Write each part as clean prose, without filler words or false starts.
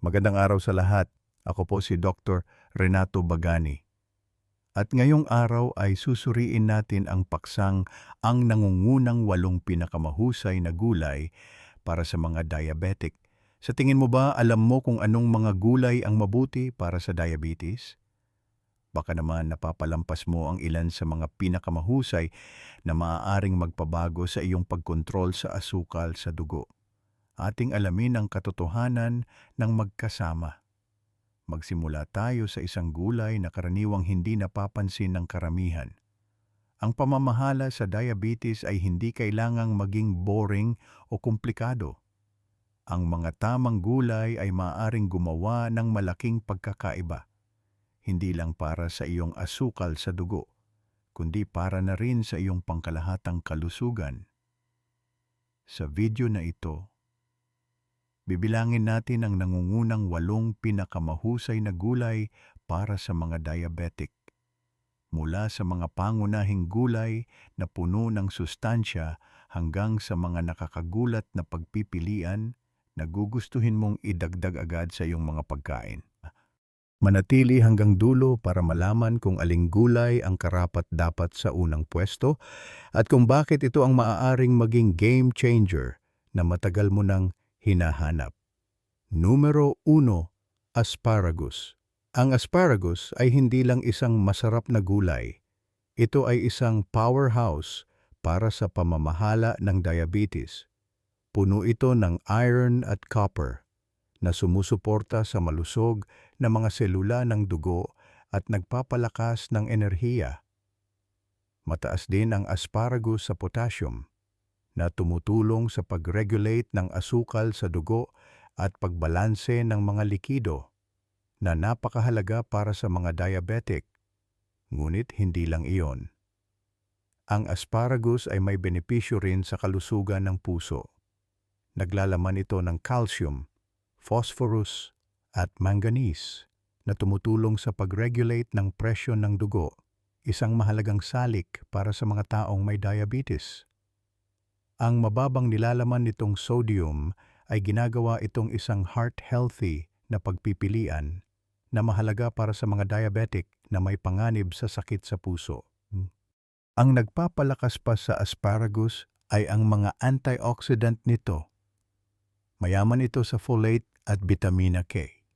Magandang araw sa lahat. Ako po si Dr. Renato Bagani. At ngayong araw ay susuriin natin ang paksang ang nangungunang 8 pinakamahusay na gulay para sa mga diabetic. Sa tingin mo ba alam mo kung anong mga gulay ang mabuti para sa diabetes? Baka naman napapalampas mo ang ilan sa mga pinakamahusay na maaaring magpabago sa iyong pagkontrol sa asukal sa dugo. Ating alamin ang katotohanan ng magkasama. Magsimula tayo sa isang gulay na karaniwang hindi napapansin ng karamihan. Ang pamamahala sa diabetes ay hindi kailangang maging boring o komplikado. Ang mga tamang gulay ay maaaring gumawa ng malaking pagkakaiba. Hindi lang para sa iyong asukal sa dugo, kundi para na rin sa iyong pangkalahatang kalusugan. Sa video na ito, bibilangin natin ang nangungunang 8 pinakamahusay na gulay para sa mga diabetic. Mula sa mga pangunahing gulay na puno ng sustansya hanggang sa mga nakakagulat na pagpipilian na gugustuhin mong idagdag agad sa iyong mga pagkain. Manatili hanggang dulo para malaman kung aling gulay ang karapat-dapat sa unang pwesto at kung bakit ito ang maaaring maging game changer na matagal mo nang hinahanap. Numero 1, asparagus. Ang asparagus ay hindi lang isang masarap na gulay. Ito ay isang powerhouse para sa pamamahala ng diabetes. Puno ito ng iron at copper na sumusuporta sa malusog na mga selula ng dugo at nagpapalakas ng enerhiya. Mataas din ang asparagus sa potassium na tumutulong sa pag-regulate ng asukal sa dugo at pagbalanse ng mga likido na napakahalaga para sa mga diabetic. Ngunit hindi lang iyon. Ang asparagus ay may benepisyo rin sa kalusugan ng puso. Naglalaman ito ng calcium, phosphorus at manganese na tumutulong sa pag-regulate ng presyon ng dugo, isang mahalagang salik para sa mga taong may diabetes. Ang mababang nilalaman nitong sodium ay ginagawa itong isang heart-healthy na pagpipilian na mahalaga para sa mga diabetic na may panganib sa sakit sa puso. Ang nagpapalakas pa sa asparagus ay ang mga antioxidant nito. Mayaman ito sa folate at vitamina K,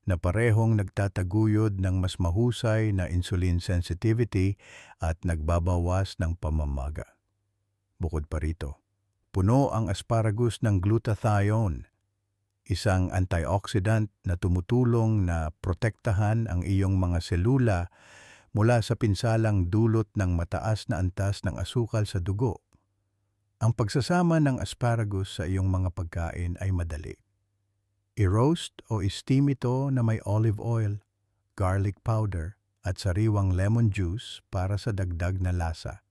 na parehong nagtataguyod ng mas mahusay na insulin sensitivity at nagbabawas ng pamamaga. Bukod pa rito, puno ang asparagus ng glutathione, isang antioxidant na tumutulong na protektahan ang iyong mga selula mula sa pinsalang dulot ng mataas na antas ng asukal sa dugo. Ang pagsasama ng asparagus sa iyong mga pagkain ay madali. I-roast o i-steam ito na may olive oil, garlic powder at sariwang lemon juice para sa dagdag na lasa.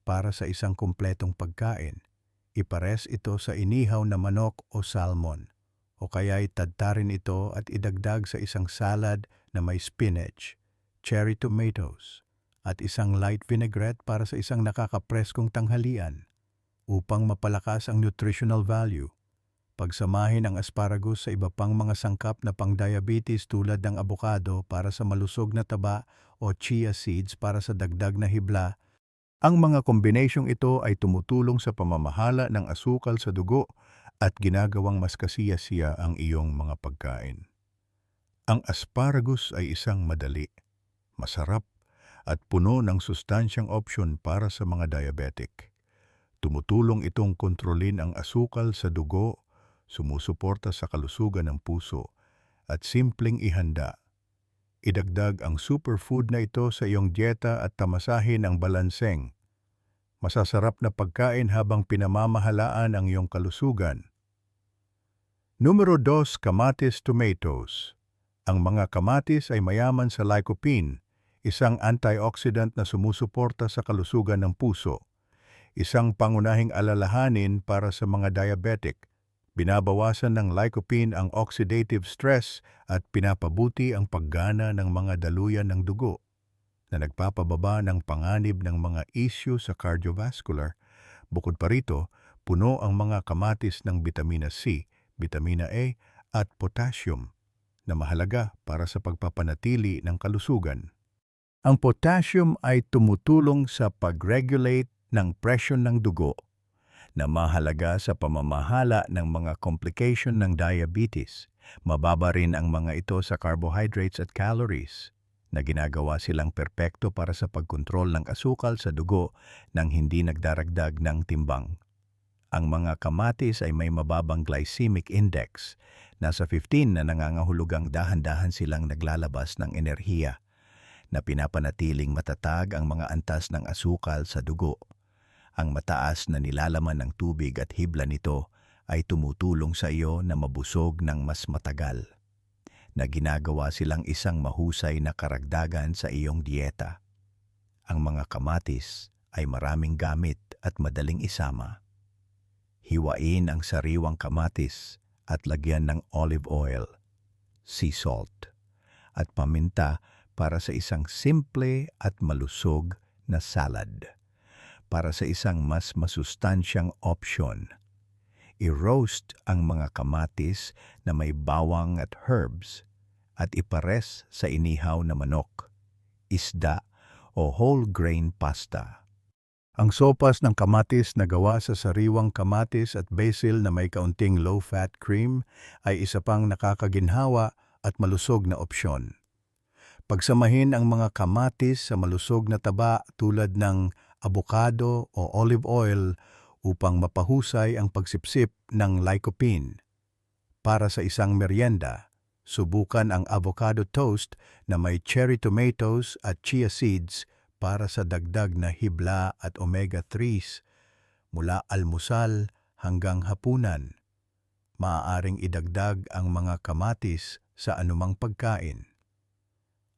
Para sa isang kumpletong pagkain, ipares ito sa inihaw na manok o salmon, o kaya'y tadtarin ito at idagdag sa isang salad na may spinach, cherry tomatoes, at isang light vinaigrette para sa isang nakakapreskong tanghalian. Upang mapalakas ang nutritional value, pagsamahin ang asparagus sa iba pang mga sangkap na pang-diabetes tulad ng abokado para sa malusog na taba o chia seeds para sa dagdag na hibla. Ang mga kombinasyong ito ay tumutulong sa pamamahala ng asukal sa dugo at ginagawang mas kasiyasiya ang iyong mga pagkain. Ang asparagus ay isang madali, masarap at puno ng sustansyang opsyon para sa mga diabetic. Tumutulong itong kontrolin ang asukal sa dugo, sumusuporta sa kalusugan ng puso, at simpleng ihanda. Idagdag ang superfood na ito sa iyong dieta at tamasahin ang balanseng. Masasarap na pagkain habang pinamamahalaan ang iyong kalusugan. Numero 2, kamatis tomatoes. Ang mga kamatis ay mayaman sa lycopene, isang antioxidant na sumusuporta sa kalusugan ng puso. Isang pangunahing alalahanin para sa mga diabetic. Binabawasan ng lycopene ang oxidative stress at pinapabuti ang paggana ng mga daluyan ng dugo na nagpapababa ng panganib ng mga issue sa cardiovascular. Bukod pa rito, puno ang mga kamatis ng vitamina C, vitamina A at potassium na mahalaga para sa pagpapanatili ng kalusugan. Ang potassium ay tumutulong sa pag-regulate ng presyon ng dugo na mahalaga sa pamamahala ng mga complication ng diabetes. Mababa rin ang mga ito sa carbohydrates at calories na ginagawa silang perpekto para sa pagkontrol ng asukal sa dugo nang hindi nagdaragdag ng timbang. Ang mga kamatis ay may mababang glycemic index, nasa 15 na nangangahulugang dahan-dahan silang naglalabas ng enerhiya na pinapanatiling matatag ang mga antas ng asukal sa dugo. Ang mataas na nilalaman ng tubig at hibla nito ay tumutulong sa iyo na mabusog ng mas matagal, na ginagawa silang isang mahusay na karagdagan sa iyong dieta. Ang mga kamatis ay maraming gamit at madaling isama. Hiwain ang sariwang kamatis at lagyan ng olive oil, sea salt, at paminta para sa isang simple at malusog na salad. Para sa isang mas masustansyang opsyon, i-roast ang mga kamatis na may bawang at herbs at ipares sa inihaw na manok, isda o whole grain pasta. Ang sopas ng kamatis na gawa sa sariwang kamatis at basil na may kaunting low-fat cream ay isa pang nakakaginhawa at malusog na opsyon. Pagsamahin ang mga kamatis sa malusog na taba tulad ng avocado o olive oil upang mapahusay ang pagsipsip ng lycopene. Para sa isang merienda, subukan ang avocado toast na may cherry tomatoes at chia seeds para sa dagdag na hibla at omega-3s mula almusal hanggang hapunan. Maaaring idagdag ang mga kamatis sa anumang pagkain.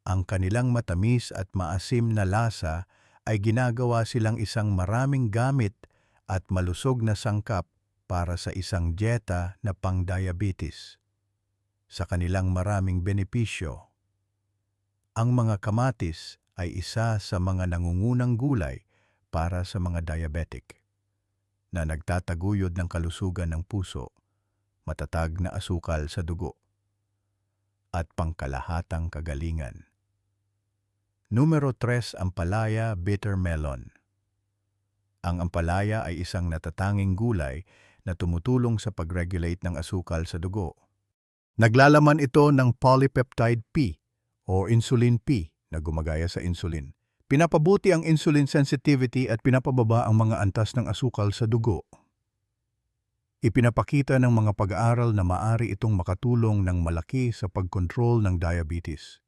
Ang kanilang matamis at maasim na lasa ay ginagawa silang isang maraming gamit at malusog na sangkap para sa isang dieta na pang-diabetes. Sa kanilang maraming benepisyo, ang mga kamatis ay isa sa mga nangungunang gulay para sa mga diabetic na nagtataguyod ng kalusugan ng puso, matatag na asukal sa dugo, at pangkalahatang kagalingan. Numero 3, ampalaya bitter melon. Ang ampalaya ay isang natatanging gulay na tumutulong sa pag-regulate ng asukal sa dugo. Naglalaman ito ng polypeptide P o insulin P na gumagaya sa insulin. Pinapabuti ang insulin sensitivity at pinapababa ang mga antas ng asukal sa dugo. Ipinapakita ng mga pag-aaral na maaari itong makatulong ng malaki sa pagkontrol ng diabetes.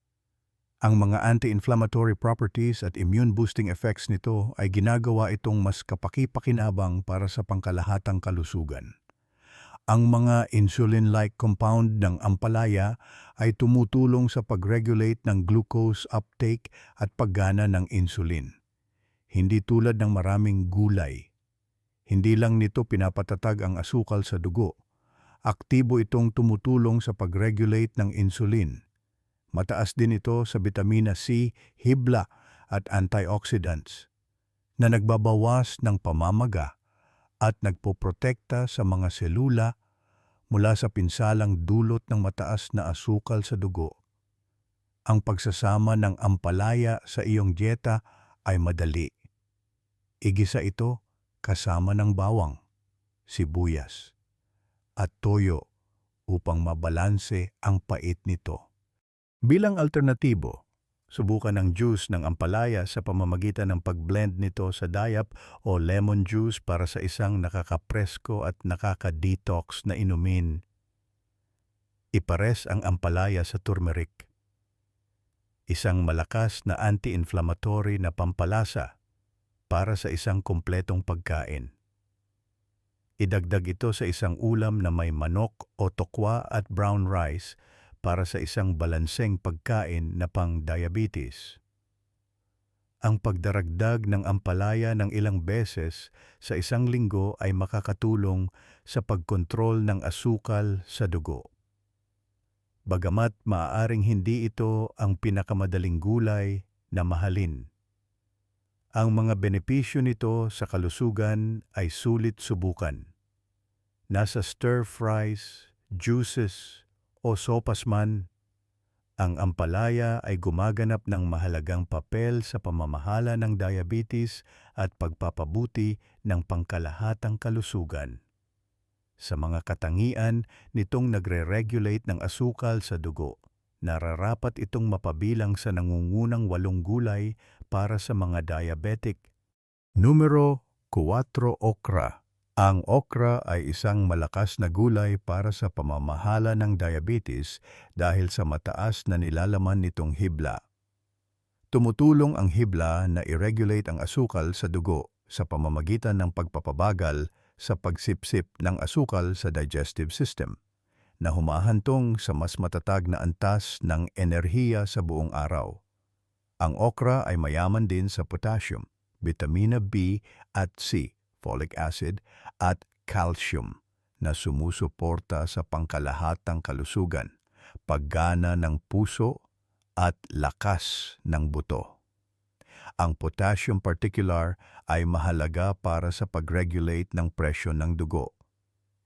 Ang mga anti-inflammatory properties at immune-boosting effects nito ay ginagawa itong mas kapaki-pakinabang para sa pangkalahatang kalusugan. Ang mga insulin-like compound ng ampalaya ay tumutulong sa pag-regulate ng glucose uptake at paggana ng insulin. Hindi tulad ng maraming gulay. Hindi lang nito pinapatatag ang asukal sa dugo. Aktibo itong tumutulong sa pag-regulate ng insulin. Mataas din ito sa vitamina C, hibla at antioxidants na nagbabawas ng pamamaga at nagpoprotekta sa mga selula mula sa pinsalang dulot ng mataas na asukal sa dugo. Ang pagsasama ng ampalaya sa iyong dieta ay madali. Igisa ito kasama ng bawang, sibuyas, at toyo upang mabalanse ang pait nito. Bilang alternatibo, subukan ang juice ng ampalaya sa pamamagitan ng pag-blend nito sa dayap o lemon juice para sa isang nakakapresko at nakaka-detox na inumin. Ipares ang ampalaya sa turmeric, isang malakas na anti-inflammatory na pampalasa para sa isang kumpletong pagkain. Idagdag ito sa isang ulam na may manok o tokwa at brown rice para sa isang balanseng pagkain na pang-diabetes. Ang pagdaragdag ng ampalaya ng ilang beses sa isang linggo ay makakatulong sa pagkontrol ng asukal sa dugo. Bagamat maaaring hindi ito ang pinakamadaling gulay na mahalin, ang mga benepisyo nito sa kalusugan ay sulit subukan. Nasa stir-fries, juices, o sopas man, ang ampalaya ay gumaganap ng mahalagang papel sa pamamahala ng diabetes at pagpapabuti ng pangkalahatang kalusugan. Sa mga katangian nitong nagre-regulate ng asukal sa dugo, nararapat itong mapabilang sa nangungunang 8 gulay para sa mga diabetic. Numero 4, okra. Ang okra ay isang malakas na gulay para sa pamamahala ng diabetes dahil sa mataas na nilalaman nitong hibla. Tumutulong ang hibla na i-regulate ang asukal sa dugo sa pamamagitan ng pagpapabagal sa pagsipsip ng asukal sa digestive system, na humahantong sa mas matatag na antas ng enerhiya sa buong araw. Ang okra ay mayaman din sa potassium, vitamina B at C, folic acid, at calcium na sumusuporta sa pangkalahatang kalusugan, paggana ng puso at lakas ng buto. Ang potassium particular ay mahalaga para sa pag-regulate ng presyon ng dugo,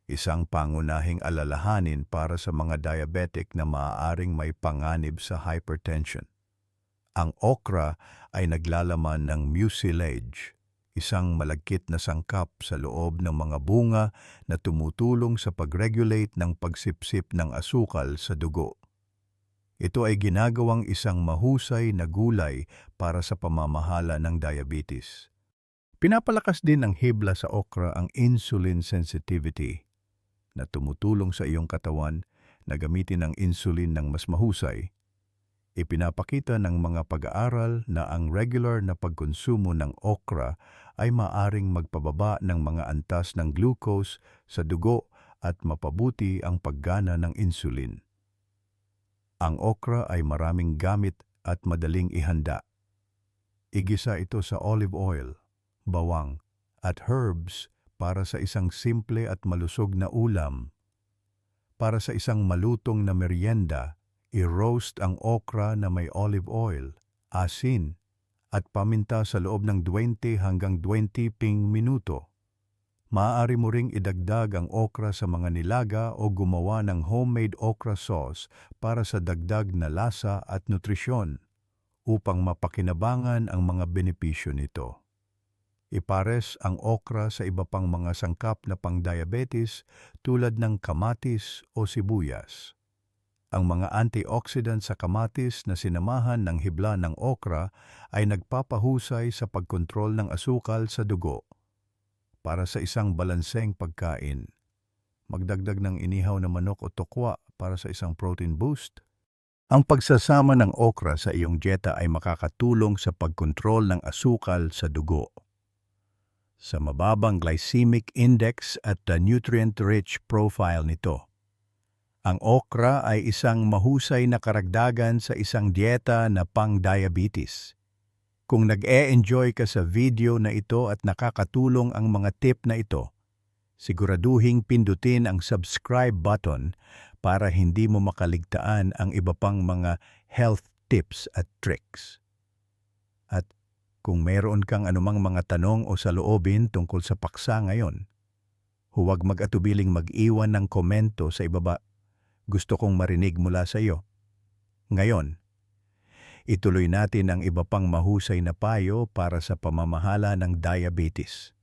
isang pangunahing alalahanin para sa mga diabetic na maaaring may panganib sa hypertension. Ang okra ay naglalaman ng mucilage, isang malagkit na sangkap sa loob ng mga bunga na tumutulong sa pag-regulate ng pagsipsip ng asukal sa dugo. Ito ay ginagawang isang mahusay na gulay para sa pamamahala ng diabetes. Pinapalakas din ng hibla sa okra ang insulin sensitivity, na tumutulong sa iyong katawan na gamitin ang insulin ng mas mahusay. Ipinapakita ng mga pag-aaral na ang regular na pagkonsumo ng okra ay maaring magpababa ng mga antas ng glucose sa dugo at mapabuti ang paggana ng insulin. Ang okra ay maraming gamit at madaling ihanda. Igisa ito sa olive oil, bawang, at herbs para sa isang simple at malusog na ulam. Para sa isang malutong na merienda, i-roast ang okra na may olive oil, asin, at paminta sa loob ng 20 hanggang 20 minuto. Maaari mo ring idagdag ang okra sa mga nilaga o gumawa ng homemade okra sauce para sa dagdag na lasa at nutrisyon upang mapakinabangan ang mga benepisyo nito. Ipares ang okra sa iba pang mga sangkap na pang-diabetes tulad ng kamatis o sibuyas. Ang mga antioxidant sa kamatis na sinamahan ng hibla ng okra ay nagpapahusay sa pagkontrol ng asukal sa dugo. Para sa isang balanseng pagkain, magdagdag ng inihaw na manok o tokwa para sa isang protein boost. Ang pagsasama ng okra sa iyong dieta ay makakatulong sa pagkontrol ng asukal sa dugo. Sa mababang glycemic index at nutrient-rich profile nito, ang okra ay isang mahusay na karagdagan sa isang dieta na pang-diabetes. Kung nag-e-enjoy ka sa video na ito at nakakatulong ang mga tip na ito, siguraduhing pindutin ang subscribe button para hindi mo makaligtaan ang iba pang mga health tips at tricks. At kung mayroon kang anumang mga tanong o saloobin tungkol sa paksa ngayon, huwag mag-atubiling mag-iwan ng komento sa ibaba. Gusto kong marinig mula sa iyo. Ngayon, ituloy natin ang iba pang mahusay na payo para sa pamamahala ng diabetes.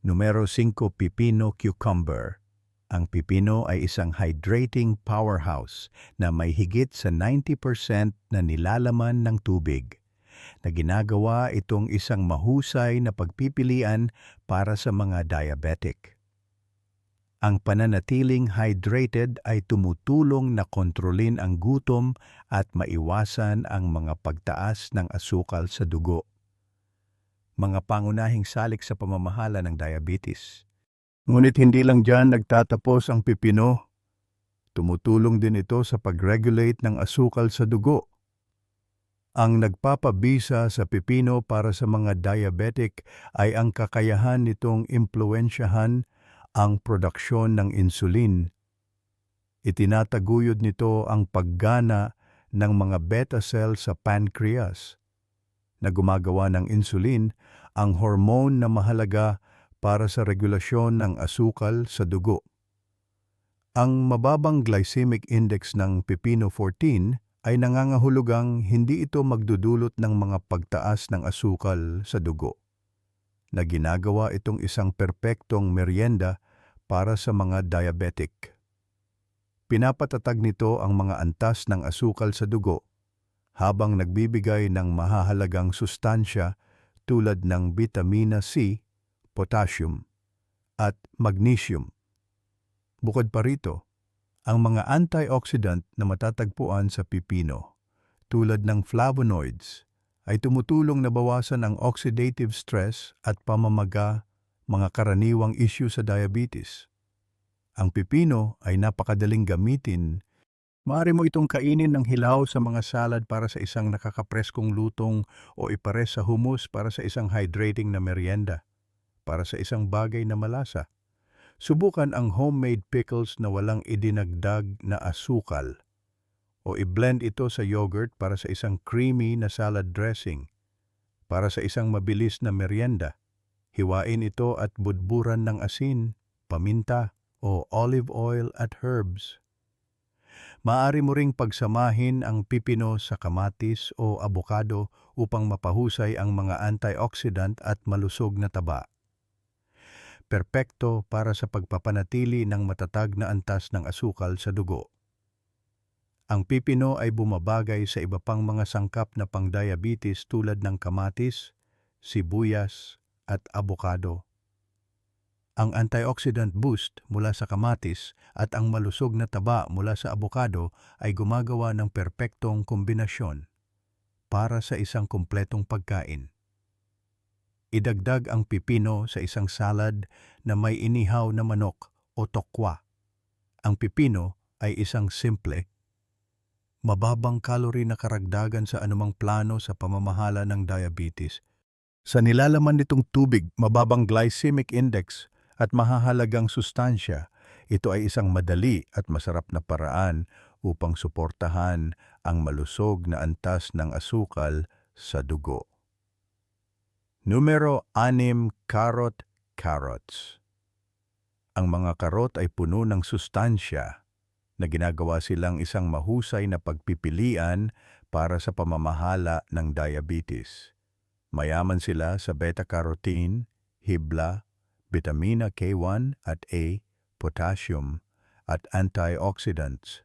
Numero 5, pipino cucumber. Ang pipino ay isang hydrating powerhouse na may higit sa 90% na nilalaman ng tubig, na ginagawa itong isang mahusay na pagpipilian para sa mga diabetic. Ang pananatiling hydrated ay tumutulong na kontrolin ang gutom at maiwasan ang mga pagtaas ng asukal sa dugo. Mga pangunahing salik sa pamamahala ng diabetes. Ngunit hindi lang dyan nagtatapos ang pipino. Tumutulong din ito sa pag-regulate ng asukal sa dugo. Ang nagpapabisa sa pipino para sa mga diabetic ay ang kakayahan nitong impluwensyahan ang produksyon ng insulin. Itinataguyod nito ang paggana ng mga beta cell sa pancreas, na gumagawa ng insulin, ang hormone na mahalaga para sa regulasyon ng asukal sa dugo. Ang mababang glycemic index ng pipino 14 ay nangangahulugang hindi ito magdudulot ng mga pagtaas ng asukal sa dugo, na ginagawa itong isang perpektong merienda para sa mga diabetic. Pinapatatag nito ang mga antas ng asukal sa dugo habang nagbibigay ng mahahalagang sustansya tulad ng vitamina C, potassium, at magnesium. Bukod pa rito, ang mga antioxidant na matatagpuan sa pipino, tulad ng flavonoids, ay tumutulong na bawasan ang oxidative stress at pamamaga, mga karaniwang issue sa diabetes. Ang pipino ay napakadaling gamitin. Maaari mo itong kainin ng hilaw sa mga salad para sa isang nakakapreskong lutong o ipares sa hummus para sa isang hydrating na merienda, para sa isang bagay na malasa. Subukan ang homemade pickles na walang idinagdag na asukal o i-blend ito sa yogurt para sa isang creamy na salad dressing. Para sa isang mabilis na merienda, hiwain ito at budburan ng asin, paminta o olive oil at herbs. Maaari mo ring pagsamahin ang pipino sa kamatis o abokado upang mapahusay ang mga antioxidant at malusog na taba. Perpekto para sa pagpapanatili ng matatag na antas ng asukal sa dugo. Ang pipino ay bumabagay sa iba pang mga sangkap na pang-diabetes tulad ng kamatis, sibuyas, at abokado. Ang antioxidant boost mula sa kamatis at ang malusog na taba mula sa abokado ay gumagawa ng perpektong kombinasyon para sa isang kumpletong pagkain. Idagdag ang pipino sa isang salad na may inihaw na manok o tokwa. Ang pipino ay isang simple, mababang calorie na karagdagan sa anumang plano sa pamamahala ng diabetes. Sa nilalaman nitong tubig, mababang glycemic index at mahahalagang sustansya, ito ay isang madali at masarap na paraan upang suportahan ang malusog na antas ng asukal sa dugo. Numero 6, carrots. Ang mga karot ay puno ng sustansya na ginagawa silang isang mahusay na pagpipilian para sa pamamahala ng diabetes. Mayaman sila sa beta-carotene, hibla, vitamina K1 at A, potassium, at antioxidants.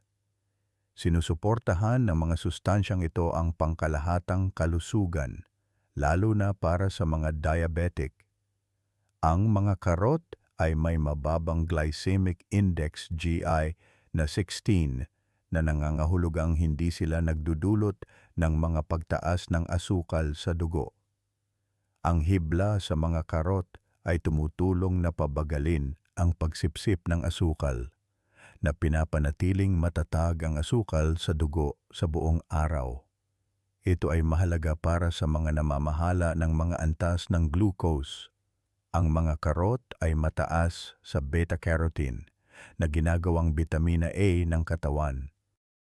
Sinusuportahan ng mga sustansyang ito ang pangkalahatang kalusugan, lalo na para sa mga diabetic. Ang mga karot ay may mababang glycemic index GI na 16 na nangangahulugang hindi sila nagdudulot ng mga pagtaas ng asukal sa dugo. Ang hibla sa mga karot ay tumutulong na pabagalin ang pagsipsip ng asukal, na pinapanatiling matatag ang asukal sa dugo sa buong araw. Ito ay mahalaga para sa mga namamahala ng mga antas ng glucose. Ang mga karot ay mataas sa beta-carotene na ginagawang vitamina A ng katawan.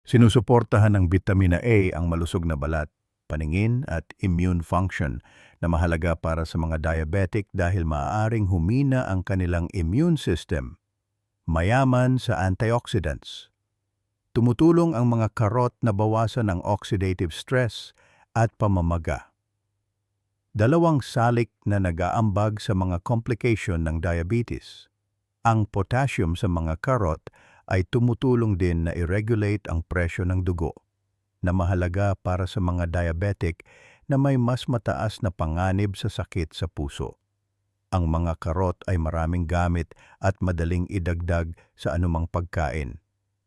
Sinusuportahan ng vitamina A ang malusog na balat, paningin at immune function na mahalaga para sa mga diabetic dahil maaaring humina ang kanilang immune system. Mayaman sa antioxidants. Tumutulong ang mga karot na bawasan ang oxidative stress at pamamaga. Dalawang salik na nag-aambag sa mga complication ng diabetes. Ang potassium sa mga karot ay tumutulong din na i-regulate ang presyo ng dugo, na mahalaga para sa mga diabetic na may mas mataas na panganib sa sakit sa puso. Ang mga karot ay maraming gamit at madaling idagdag sa anumang pagkain.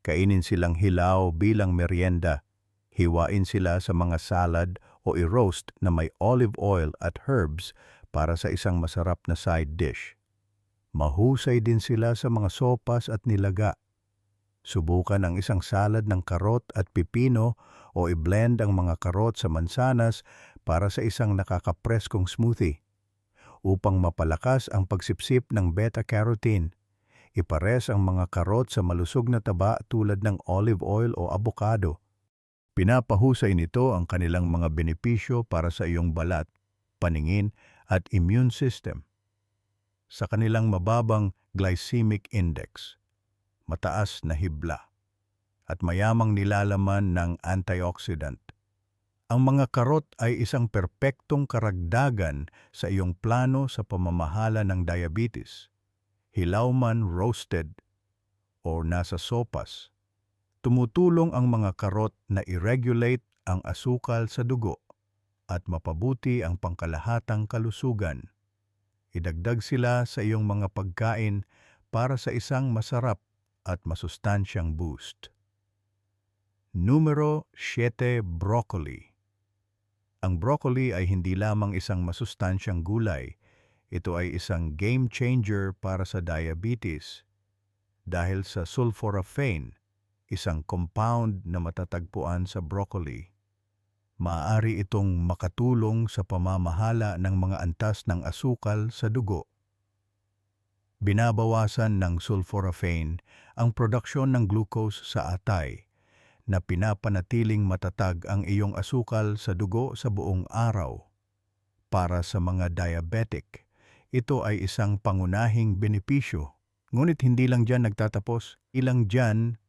Kainin silang hilaw bilang merienda, hiwain sila sa mga salad o i-roast na may olive oil at herbs para sa isang masarap na side dish. Mahusay din sila sa mga sopas at nilaga. Subukan ang isang salad ng karot at pipino o i-blend ang mga karot sa mansanas para sa isang nakakapreskong smoothie. Upang mapalakas ang pagsipsip ng beta-carotene, ipares ang mga karot sa malusog na taba tulad ng olive oil o abokado. Pinapahusay nito ang kanilang mga benepisyo para sa iyong balat, paningin at immune system. Sa kanilang mababang glycemic index, mataas na hibla, at mayamang nilalaman ng antioxidant. Ang mga karot ay isang perpektong karagdagan sa iyong plano sa pamamahala ng diabetes. Hilaw man, roasted, o nasa sopas. Tumutulong ang mga karot na i-regulate ang asukal sa dugo at mapabuti ang pangkalahatang kalusugan. Idagdag sila sa iyong mga pagkain para sa isang masarap at masustansyang boost. Numero 7, broccoli. Ang broccoli ay hindi lamang isang masustansyang gulay, ito ay isang game changer para sa diabetes dahil sa sulforaphane, isang compound na matatagpuan sa broccoli. Maaari itong makatulong sa pamamahala ng mga antas ng asukal sa dugo. Binabawasan ng sulforaphane ang produksyon ng glucose sa atay, na pinapanatiling matatag ang iyong asukal sa dugo sa buong araw. Para sa mga diabetic, ito ay isang pangunahing benepisyo. Ngunit hindi lang dyan nagtatapos. Ilang dyan,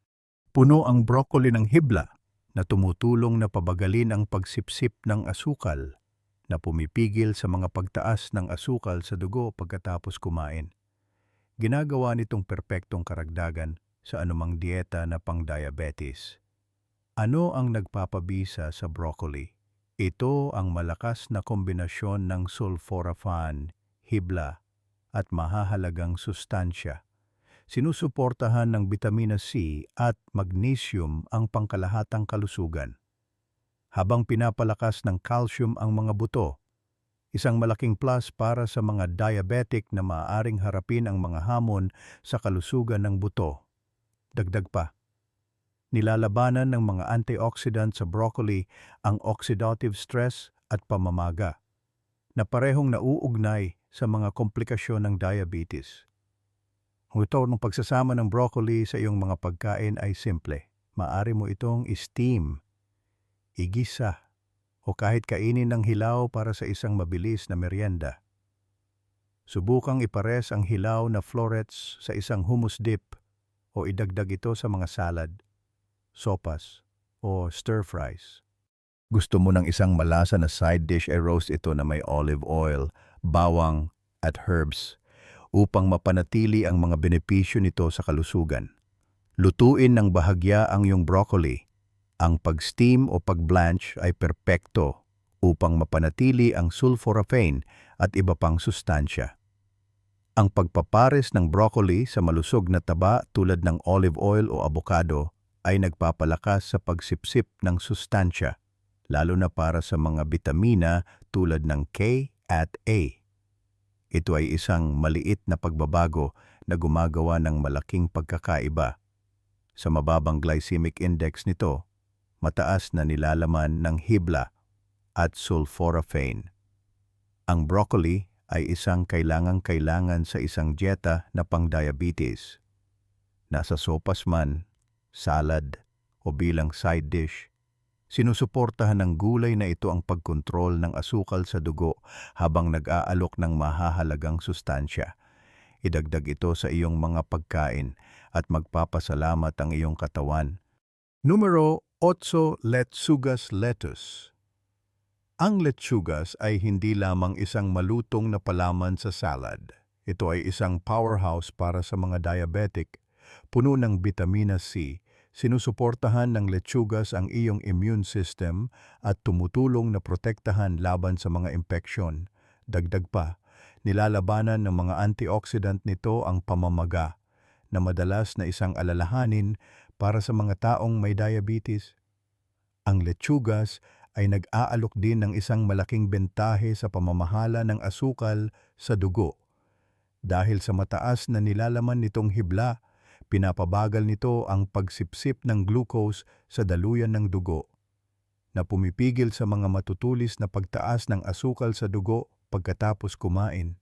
puno ang broccoli ng hibla na tumutulong na pabagalin ang pagsipsip ng asukal, na pumipigil sa mga pagtaas ng asukal sa dugo pagkatapos kumain. Ginagawa nitong perpektong karagdagan sa anumang dieta na pang-diabetes. Ano ang nagpapabisa sa broccoli? Ito ang malakas na kombinasyon ng sulforaphane, hibla, at mahahalagang sustansya. Sinusuportahan ng bitamina C at magnesium ang pangkalahatang kalusugan, habang pinapalakas ng calcium ang mga buto, isang malaking plus para sa mga diabetic na maaaring harapin ang mga hamon sa kalusugan ng buto. Dagdag pa, nilalabanan ng mga antioxidant sa broccoli ang oxidative stress at pamamaga, na parehong nauugnay sa mga komplikasyon ng diabetes. Ang ito ng pagsasama ng broccoli sa iyong mga pagkain ay simple. Maaari mo itong i-steam, igisa, o kahit kainin ng hilaw para sa isang mabilis na merienda. Subukang ipares ang hilaw na florets sa isang hummus dip o idagdag ito sa mga salad, sopas, o stir-fries. Gusto mo ng isang malasa na side dish, roast ito na may olive oil, bawang, at herbs upang mapanatili ang mga benepisyo nito sa kalusugan. Lutuin ng bahagya ang iyong broccoli. Ang pag-steam o pag-blanch ay perpekto upang mapanatili ang sulforaphane at iba pang sustansya. Ang pagpapares ng broccoli sa malusog na taba tulad ng olive oil o avocado ay nagpapalakas sa pagsipsip ng sustansya, lalo na para sa mga bitamina tulad ng K at A. Ito ay isang maliit na pagbabago na gumagawa ng malaking pagkakaiba. Sa mababang glycemic index nito, mataas na nilalaman ng hibla at sulforaphane. Ang broccoli ay isang kailangang-kailangan sa isang dieta na pang-diabetes. Nasa sopas man, salad, o bilang side dish, sinusuportahan ng gulay na ito ang pagkontrol ng asukal sa dugo habang nag-aalok ng mahahalagang sustansya. Idagdag ito sa iyong mga pagkain at magpapasalamat ang iyong katawan. Numero 8, lechugas lettuce. Ang lechugas ay hindi lamang isang malutong na palaman sa salad. Ito ay isang powerhouse para sa mga diabetic, puno ng bitamina C. Sinusuportahan ng lechugas ang iyong immune system at tumutulong na protektahan laban sa mga impeksyon. Dagdag pa, nilalabanan ng mga antioxidant nito ang pamamaga, na madalas na isang alalahanin para sa mga taong may diabetes. Ang lechugas ay nag-aalok din ng isang malaking bentahe sa pamamahala ng asukal sa dugo. Dahil sa mataas na nilalaman nitong hibla, pinapabagal nito ang pagsipsip ng glucose sa daluyan ng dugo, na pumipigil sa mga matutulis na pagtaas ng asukal sa dugo pagkatapos kumain.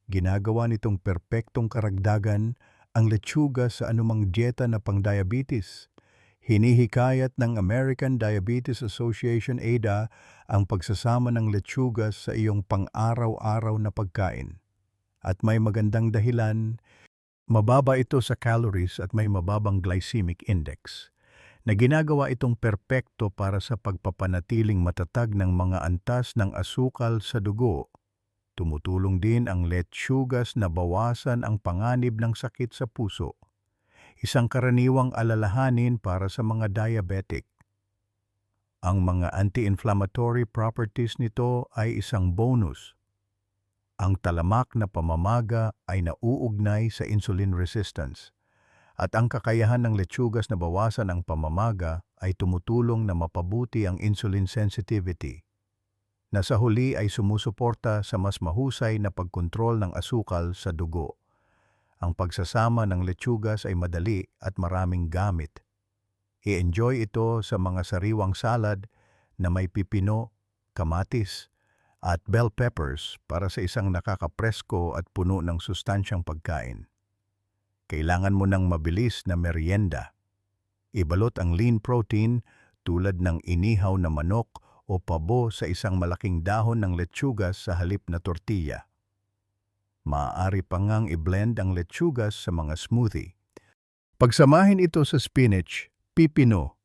Ginagawa nitong perpektong karagdagan ang lechugas sa anumang dieta na pang-diabetes. Hinihikayat ng American Diabetes Association (ADA) ang pagsasama ng lechugas sa iyong pang-araw-araw na pagkain. At may magandang dahilan. Mababa ito sa calories at may mababang glycemic index, na ginagawa itong perpekto para sa pagpapanatiling matatag ng mga antas ng asukal sa dugo. Tumutulong din ang letsugas na bawasan ang panganib ng sakit sa puso, isang karaniwang alalahanin para sa mga diabetic. Ang mga anti-inflammatory properties nito ay isang bonus. Ang talamak na pamamaga ay nauugnay sa insulin resistance, at ang kakayahan ng letsugas na bawasan ang pamamaga ay tumutulong na mapabuti ang insulin sensitivity, na sa huli ay sumusuporta sa mas mahusay na pagkontrol ng asukal sa dugo. Ang pagsasama ng letsugas ay madali at maraming gamit. I-enjoy ito sa mga sariwang salad na may pipino, kamatis, at bell peppers para sa isang nakakapresko at puno ng sustansyang pagkain. Kailangan mo ng mabilis na merienda. Ibalot ang lean protein tulad ng inihaw na manok o pabo sa isang malaking dahon ng letsugas sa halip na tortilla. Maaari pa ngang i-blend ang letsugas sa mga smoothie. Pagsamahin ito sa spinach, pipino,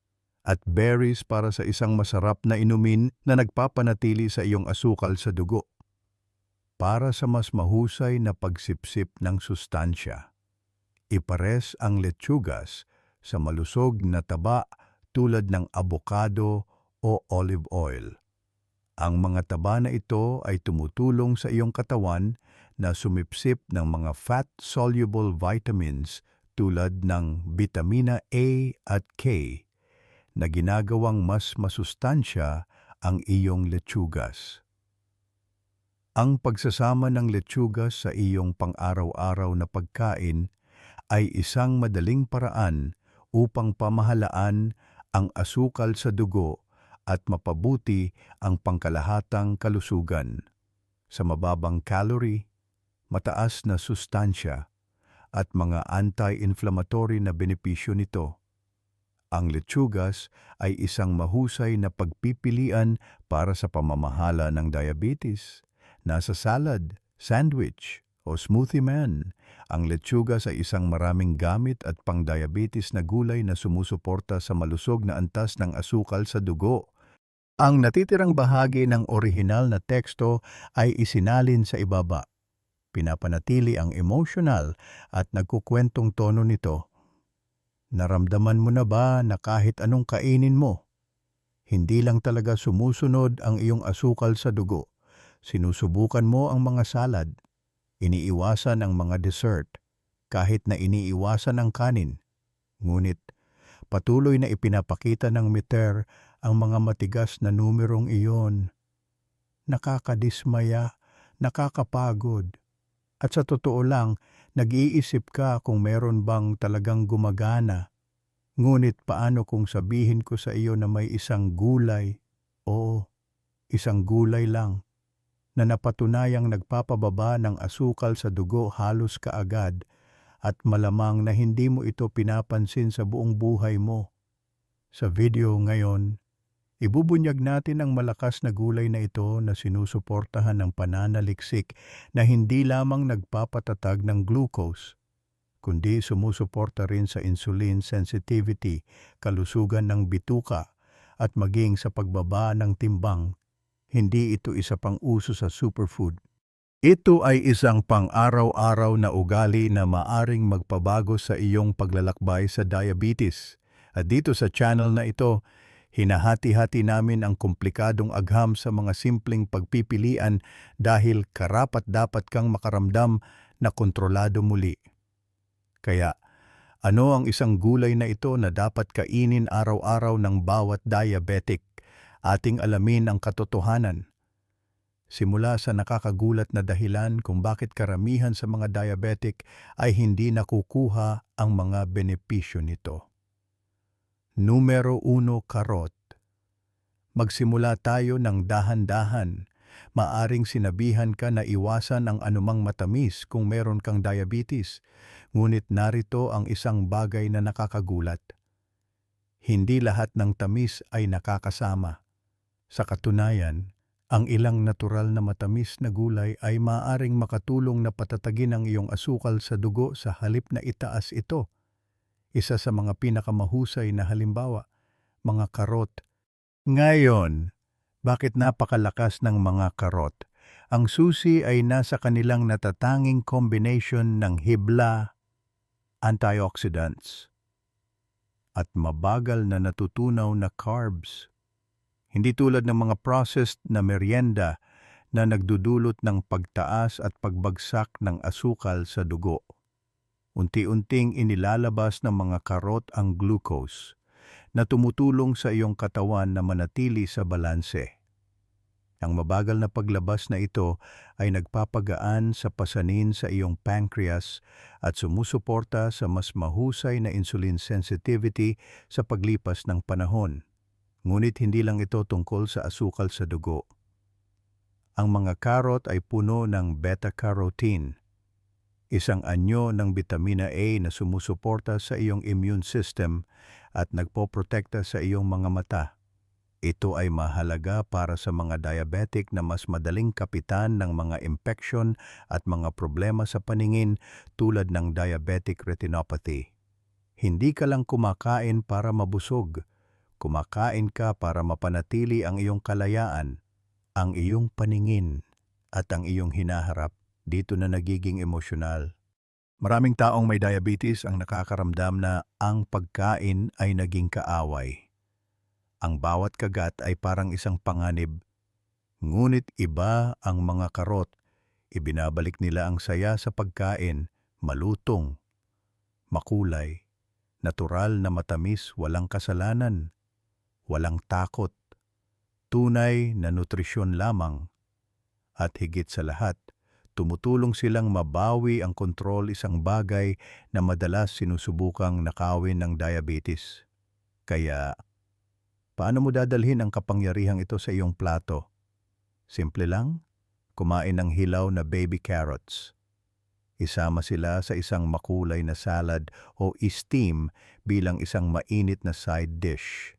at berries para sa isang masarap na inumin na nagpapanatili sa iyong asukal sa dugo. Para sa mas mahusay na pagsipsip ng sustansya, ipares ang letsugas sa malusog na taba tulad ng avocado o olive oil. Ang mga taba na ito ay tumutulong sa iyong katawan na sumipsip ng mga fat-soluble vitamins tulad ng vitamina A at K, na ginagawang mas masustansya ang iyong letsugas. Ang pagsasama ng letsugas sa iyong pang-araw-araw na pagkain ay isang madaling paraan upang pamahalaan ang asukal sa dugo at mapabuti ang pangkalahatang kalusugan. Sa mababang calorie, mataas na sustansya, at mga anti-inflammatory na benepisyo nito, ang letsugas ay isang mahusay na pagpipilian para sa pamamahala ng diabetes. Nasa salad, sandwich, o smoothie man, ang letsugas ay isang maraming gamit at pang-diabetes na gulay na sumusuporta sa malusog na antas ng asukal sa dugo. Ang natitirang bahagi ng orihinal na teksto ay isinalin sa ibaba. Pinapanatili ang emotional at nagkukwentong tono nito. Naramdaman mo na ba na kahit anong kainin mo, hindi lang talaga sumusunod ang iyong asukal sa dugo? Sinusubukan mo ang mga salad, iniiwasan ang mga dessert, kahit na iniiwasan ang kanin. Ngunit patuloy na ipinapakita ng meter ang mga matigas na numerong iyon. Nakakadismaya, nakakapagod, at sa totoo lang, nag-iisip ka kung meron bang talagang gumagana. Ngunit paano kung sabihin ko sa iyo na may isang gulay, oo, isang gulay lang, na napatunayang nagpapababa ng asukal sa dugo halos kaagad, at malamang na hindi mo ito pinapansin sa buong buhay mo. Sa video ngayon, ibubunyag natin ang malakas na gulay na ito na sinusuportahan ng pananaliksik na hindi lamang nagpapatatag ng glucose, kundi sumusuporta rin sa insulin sensitivity, kalusugan ng bituka, at maging sa pagbaba ng timbang. Hindi ito isa pang uso sa superfood. Ito ay isang pang-araw-araw na ugali na maaring magpabago sa iyong paglalakbay sa diabetes. At dito sa channel na ito, hinahati-hati namin ang komplikadong agham sa mga simpleng pagpipilian dahil karapat-dapat kang makaramdam na kontrolado muli. Kaya, ano ang isang gulay na ito na dapat kainin araw-araw ng bawat diabetic? Ating alamin ang katotohanan. Simula sa nakakagulat na dahilan kung bakit karamihan sa mga diabetic ay hindi nakukuha ang mga benepisyo nito. Numero 1, karot. Magsimula tayo ng dahan-dahan. Maaring sinabihan ka na iwasan ang anumang matamis kung meron kang diabetes, ngunit narito ang isang bagay na nakakagulat. Hindi lahat ng tamis ay nakakasama. Sa katunayan, Ang ilang natural na matamis na gulay ay maaaring makatulong na patatagin ang iyong asukal sa dugo sa halip na itaas ito. Isa sa mga pinakamahusay na halimbawa, mga karot. Ngayon, bakit napakalakas ng mga karot? Ang susi ay nasa kanilang natatanging combination ng hibla, antioxidants, at mabagal na natutunaw na carbs. Hindi tulad ng mga processed na merienda na nagdudulot ng pagtaas at pagbagsak ng asukal sa dugo. Unti-unting inilalabas ng mga karot ang glucose na tumutulong sa iyong katawan na manatili sa balanse. Ang mabagal na paglabas na ito ay nagpapagaan sa pasanin sa iyong pancreas at sumusuporta sa mas mahusay na insulin sensitivity sa paglipas ng panahon. Ngunit hindi lang ito tungkol sa asukal sa dugo. Ang mga karot ay puno ng beta-carotene, isang anyo ng bitamina A na sumusuporta sa iyong immune system at nagpoprotekta sa iyong mga mata. Ito ay mahalaga para sa mga diabetic na mas madaling kapitan ng mga impeksyon at mga problema sa paningin tulad ng diabetic retinopathy. Hindi ka lang kumakain para mabusog. Kumakain ka para mapanatili ang iyong kalayaan, ang iyong paningin, at ang iyong hinaharap. Dito na nagiging emosyonal. Maraming taong may diabetes ang nakakaramdam na ang pagkain ay naging kaaway. Ang bawat kagat ay parang isang panganib. Ngunit iba ang mga karot. Ibinabalik nila ang saya sa pagkain, malutong, makulay, natural na matamis, walang kasalanan. Walang takot, tunay na nutrisyon lamang, at higit sa lahat, tumutulong silang mabawi ang kontrol, isang bagay na madalas sinusubukang nakawin ng diabetes. Kaya, paano mo dadalhin ang kapangyarihang ito sa iyong plato? Simple lang, kumain ng hilaw na baby carrots. Isama sila sa isang makulay na salad o steam bilang isang mainit na side dish.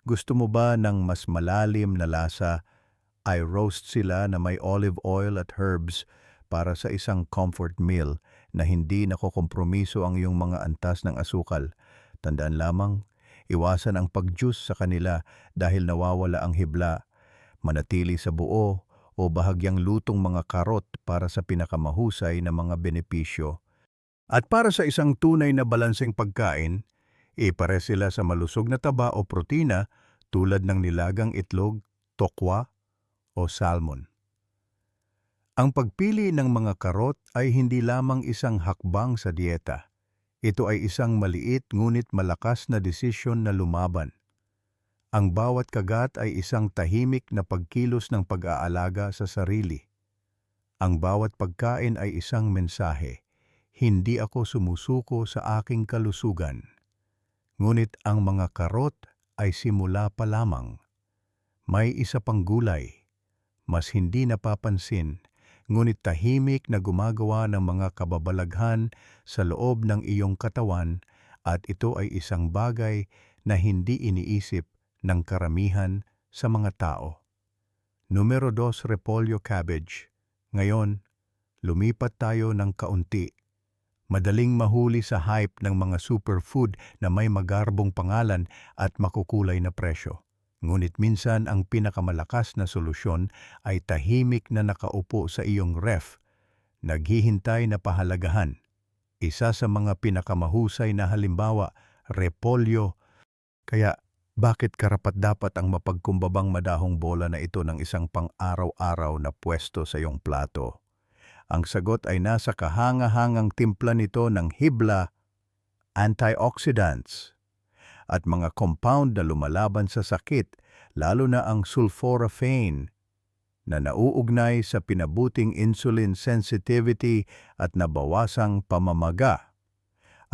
Gusto mo ba ng mas malalim na lasa, ay roast sila na may olive oil at herbs para sa isang comfort meal na hindi nakokompromiso ang iyong mga antas ng asukal. Tandaan lamang, iwasan ang pag-juice sa kanila dahil nawawala ang hibla. Manatili sa buo o bahagyang lutong mga karot para sa pinakamahusay na mga benepisyo. At para sa isang tunay na balanseng pagkain, ipare sila sa malusog na taba o protina tulad ng nilagang itlog, tokwa o salmon. Ang pagpili ng mga karot ay hindi lamang isang hakbang sa dieta. Ito ay isang maliit ngunit malakas na desisyon na lumaban. Ang bawat kagat ay isang tahimik na pagkilos ng pag-aalaga sa sarili. Ang bawat pagkain ay isang mensahe. Hindi ako sumusuko sa aking kalusugan. Ngunit ang mga karot ay simula pa lamang. May isa pang gulay, mas hindi napapansin, ngunit tahimik na gumagawa ng mga kababalaghan sa loob ng iyong katawan at ito ay isang bagay na hindi iniisip ng karamihan sa mga tao. Numero 2, repolyo cabbage. Ngayon, lumipat tayo ng kaunti. Madaling mahuli sa hype ng mga superfood na may magarbong pangalan at makukulay na presyo. Ngunit minsan ang pinakamalakas na solusyon ay tahimik na nakaupo sa iyong ref, naghihintay na pahalagahan. Isa sa mga pinakamahusay na halimbawa, repolyo. Kaya bakit karapat-dapat ang mapagkumbabang madahong bola na ito ng isang pang-araw-araw na pwesto sa iyong plato? Ang sagot ay nasa kahanga-hangang timpla nito ng hibla, antioxidants, at mga compound na lumalaban sa sakit, lalo na ang sulforaphane, na nauugnay sa pinabuting insulin sensitivity at nabawasang pamamaga.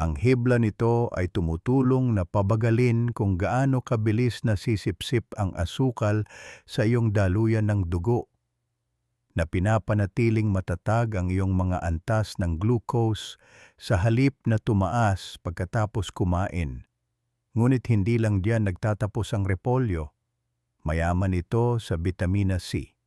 Ang hibla nito ay tumutulong na pabagalin kung gaano kabilis nasisipsip ang asukal sa iyong daluyan ng dugo, na pinapanatiling matatag ang iyong mga antas ng glucose sa halip na tumaas pagkatapos kumain. Ngunit hindi lang diyan nagtatapos ang repolyo. Mayaman ito sa vitamina C,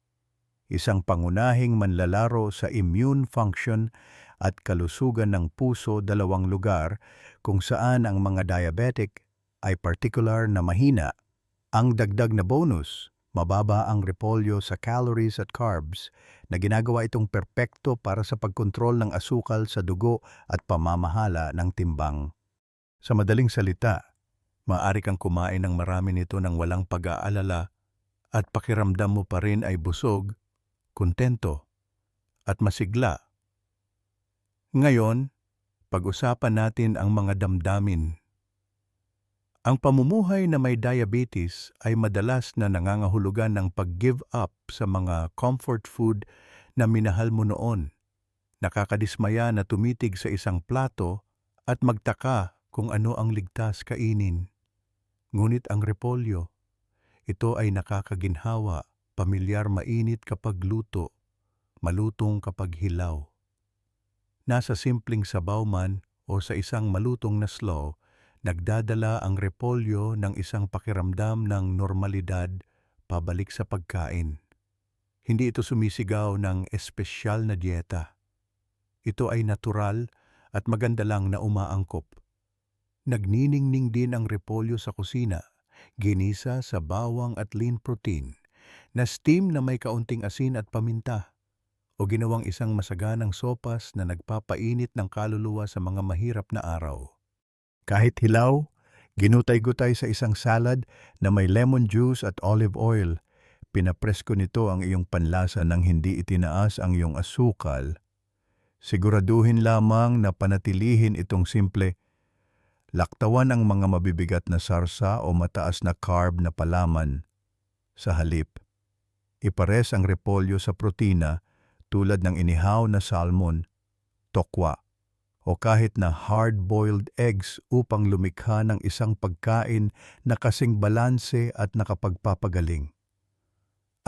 isang pangunahing manlalaro sa immune function at kalusugan ng puso, dalawang lugar kung saan ang mga diabetic ay particular na mahina. Ang dagdag na bonus, mababa ang repolyo sa calories at carbs na ginagawa itong perpekto para sa pagkontrol ng asukal sa dugo at pamamahala ng timbang. Sa madaling salita, maaari kang kumain ng marami nito ng walang pag-aalala at pakiramdam mo pa rin ay busog, kontento, at masigla. Ngayon, pag-usapan natin ang mga damdamin. Ang pamumuhay na may diabetes ay madalas na nangangahulugan ng pag-give up sa mga comfort food na minahal mo noon. Nakakadismaya na tumitig sa isang plato at magtaka kung ano ang ligtas kainin. Ngunit ang repolyo, ito ay nakakaginhawa, pamilyar, mainit kapag luto, malutong kapag hilaw. Nasa simpleng sabaw man o sa isang malutong na slaw, nagdadala ang repolyo ng isang pakiramdam ng normalidad pabalik sa pagkain. Hindi ito sumisigaw ng espesyal na dieta. Ito ay natural at maganda lang na umaangkop. Nagniningning din ang repolyo sa kusina, ginisa sa bawang at lean protein, na steam na may kaunting asin at paminta, o ginawang isang masaganang sopas na nagpapainit ng kaluluwa sa mga mahirap na araw. Kahit hilaw, ginutay-gutay sa isang salad na may lemon juice at olive oil, pinapresko nito ang iyong panlasa nang hindi itinaas ang iyong asukal. Siguraduhin lamang na panatilihin itong simple. Laktawan ang mga mabibigat na sarsa o mataas na carb na palaman. Sa halip, ipares ang repolyo sa protina tulad ng inihaw na salmon, tokwa, o kahit na hard-boiled eggs upang lumikha ng isang pagkain na kasing balanse at nakapagpapagaling.